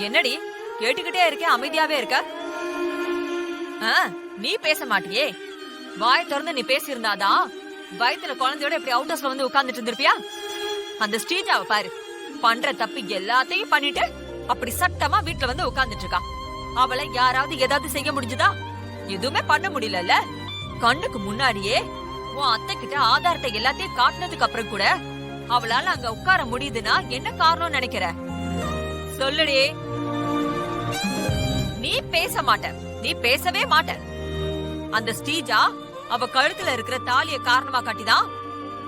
என்னடி கேட்டுக்கிட்டே இருக்கேன், அமைதியாவே இருக்க? நீ பேச மாட்டியே. வாய் திறந்து நீ பேசியிருந்தாதான் வயித்துல குழந்தையோட இப்படி அவுட் ஹவுஸ்ல வந்து உட்கார்ந்துட்டு இருந்திருப்பியா? அந்த ஸ்ரீஜாவை பாரு, பண்ற தப்பு எல்லாத்தையும் பண்ணிட்டு அப்படி சட்டமா வீட்டுல வந்து உட்கார்ந்துட்டு இருக்கா. அவளை யாராவது ஏதாவது செய்ய முடிஞ்சுதா? எதுவுமே பண்ண முடியல. கண்ணுக்கு முன்னாடியே உன் அத்தை கிட்ட ஆதாரத்தை எல்லாத்தையும் காட்டினதுக்கு அப்புறம் கூட அவளால அங்க உட்கார முடியுதுன்னா என்ன காரணம் நினைக்கிற? சொல்லுடி. நீ பேச மாட்ட, நீ பேசவே மாட்ட. அந்த ஸ்ரீஜா அவ கழுத்துல இருக்கிற தாலிய காரணமா காட்டிதான்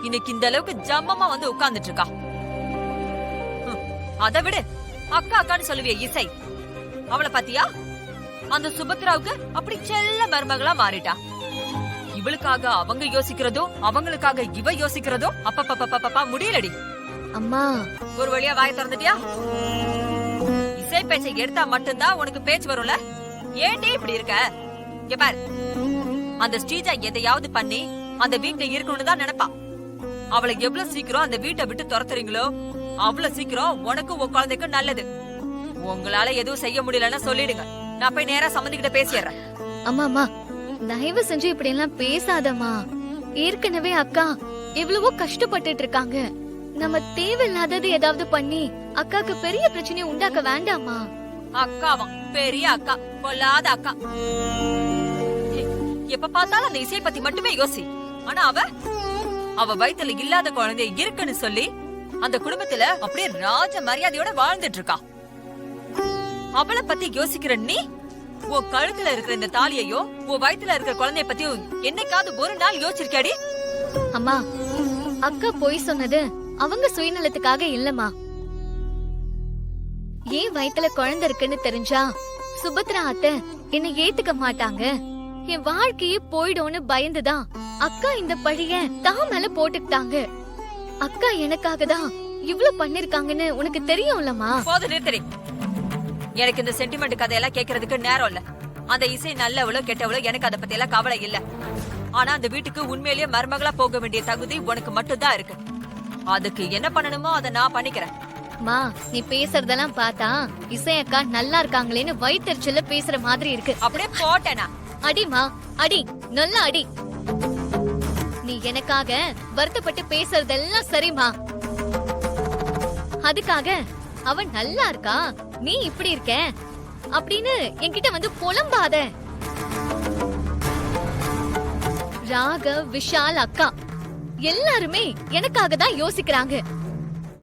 இன்னைக்கு இந்த அளவுக்கு ஜம்மமா வந்து உட்கார்ந்துட்டு இருக்கா. அதை விடு, அக்கா அக்கான்னு சொல்லுவிய இசை, அவளை பாத்தியா? அந்த சுபத்ராவுக்கு அப்படி செல்ல மருமகளா மாறிட்டா. இவளுக்காக அவங்க யோசிக்கிறதோ அவங்களுக்காக இவ யோசிக்கிறதோ அப்பப்பா முடியலடி. அம்மா ஒரு வழியா வாய திறந்துட்டியா? இசை பேச்சை எடுத்தா மட்டும்தான் உனக்கு பேச்சு வரும்ல. ஏன்டே இப்படி இருக்க? இங்க பாரு, அந்த ஸ்ரீஜா எதையாவது பண்ணி அந்த வீட்டுல இருக்கணும்னு தான் நினைப்பா. அவளை எவ்வளவு சீக்கிரம் அந்த வீட்டை விட்டு துரத்துறீங்களோ அவ்வளவு சீக்கிரம் உனக்கு உன் குழந்தைக்கு நல்லது. உங்களால எதுவும் செய்ய முடியலன்னா சொல்லிடுங்க, நான் போய் நேரா சம்மந்திக்கிட்ட பேசிடுறேன். அம்மா அம்மா தயவு செஞ்சு இப்படி எல்லாம் பேசாதம்மா. ஏற்கனவே அக்கா எவ்வளவோ கஷ்டப்பட்டுட்டு இருக்காங்க. நம்ம தேவையில்லாதது ஏதாவது பண்ணி அக்காக்கு பெரிய பிரச்சனையை உண்டாக்க வேண்டாமா? அக்காவா? பெரிய அக்கா, கொல்லாத அக்கா. எப்ப பார்த்தாலும் அந்த இசையை பத்தி மட்டுமே யோசி. ஆனா அவ வயித்துல இல்லாத குழந்தை இருக்குன்னு சொல்லி அந்த குடும்பத்துல அப்படியே ராஜ மரியாதையோட வாழ்ந்துட்டு இருக்கா. அவளை பத்தி யோசிக்கிற நீ உன் கழுத்துல இருக்கிற இந்த தாலியையோ உன் வயித்துல இருக்கிற குழந்தைய பத்தியும் என்னைக்காவது ஒரு நாள் யோசிச்சிருக்காடி? அம்மா, அக்கா போய் சொன்னது அவங்க சுயநலத்துக்காக இல்லம்மா. ஏன் வயித்துல குழந்தை இருக்குன்னு தெரிஞ்சா சுபத்ரா அத்தை என்ன ஏத்துக்க மாட்டாங்க, என் வாழ்க்கையே போயிடும்னு பயந்துதான் அக்கா இந்த பழிய தான் மேல போட்டுக்கிட்டாங்க. அக்கா எனக்காக தான் இவ்வளவு பண்ணிருக்காங்கன்னு உனக்கு தெரியும்லமா? போது நிறுத்தறி. எனக்கு இந்த சென்டிமெண்ட் கதையெல்லாம் கேட்கறதுக்கு நேரம் இல்ல. அந்த இசை நல்லவளோ கெட்டவளோ எனக்கு அதை பத்தி எல்லாம் கவலை இல்ல. ஆனா அந்த வீட்டுக்கு உண்மையிலேயே மருமகளா போக வேண்டிய தகுதி உனக்கு மட்டும்தான் இருக்கு. அதுக்கு என்ன பண்ணணுமோ அதை நான் பண்ணிக்கிறேன். மா, நீ பேசுறதெல்லாம் பார்த்தா இசை அக்கா நல்லா இருக்காங்களேன்னு வயிற்றுச்சல்ல பேசுற மாதிரி இருக்கு. அப்படியே போட்டேனா? அடிமா அடி, நல்லா அடி. நீ எனக்காக வருத்தப்பட்டு பேசுறதெல்லாம் சரிமா. அதுக்காக அவன் நல்லா இருக்கா, நீ இப்படி இருக்க அப்படின்னு என்கிட்ட வந்து புலம்பாத. ராகவ், விஷால், அக்கா எல்லாருமே எனக்காக தான் யோசிக்கிறாங்க.